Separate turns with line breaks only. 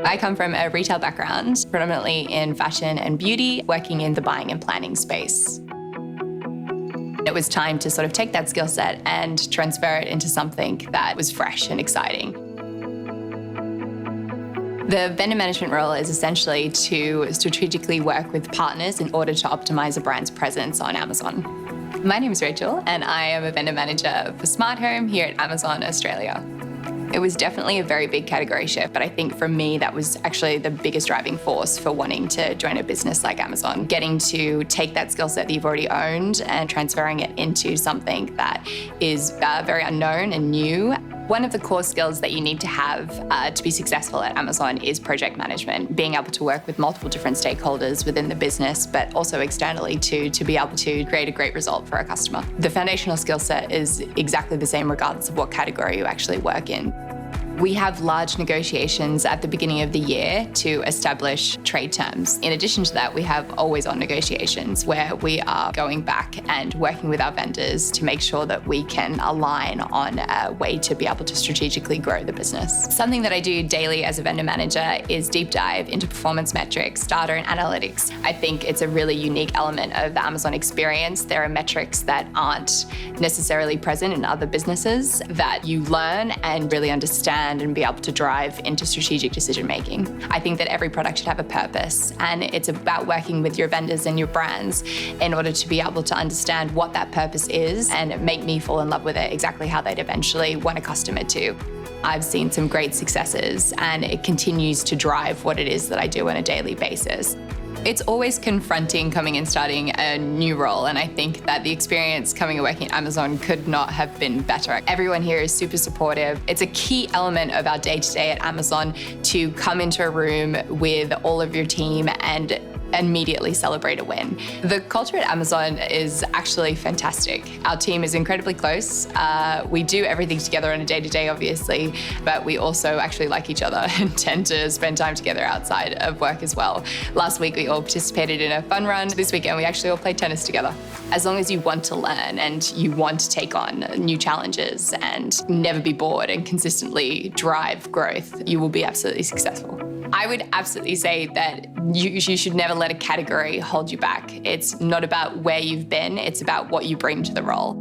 I come from a retail background, predominantly in fashion and beauty, working in the buying and planning space. It was time to sort of take that skill set and transfer it into something that was fresh and exciting. The vendor management role is essentially to strategically work with partners in order to optimize a brand's presence on Amazon. My name is Rachael, and I am a vendor manager for Smart Home here at Amazon Australia. It was definitely a very big category shift, but I think for me, that was actually the biggest driving force for wanting to join a business like Amazon. Getting to take that skill set that you've already owned and transferring it into something that is very unknown and new. One of the core skills that you need to have to be successful at Amazon is project management, being able to work with multiple different stakeholders within the business, but also externally to be able to create a great result for a customer. The foundational skill set is exactly the same regardless of what category you actually work in. We have large negotiations at the beginning of the year to establish trade terms. In addition to that, we have always-on negotiations where we are going back and working with our vendors to make sure that we can align on a way to be able to strategically grow the business. Something that I do daily as a vendor manager is deep dive into performance metrics, data and analytics. I think it's a really unique element of the Amazon experience. There are metrics that aren't necessarily present in other businesses that you learn and really understand and be able to drive into strategic decision making. I think that every product should have a purpose, and it's about working with your vendors and your brands in order to be able to understand what that purpose is and make me fall in love with it exactly how they'd eventually want a customer to. I've seen some great successes, and it continues to drive what it is that I do on a daily basis. It's always confronting coming and starting a new role, and I think that the experience coming and working at Amazon could not have been better. Everyone here is super supportive. It's a key element of our day-to-day at Amazon to come into a room with all of your team and immediately celebrate a win. The culture at Amazon is actually fantastic. Our team is incredibly close. We do everything together on a day-to-day, obviously, but we also actually like each other and tend to spend time together outside of work as well. Last week, we all participated in a fun run. This weekend, we actually all played tennis together. As long as you want to learn and you want to take on new challenges and never be bored and consistently drive growth, you will be absolutely successful. I would absolutely say that you should never let a category hold you back. It's not about where you've been, it's about what you bring to the role.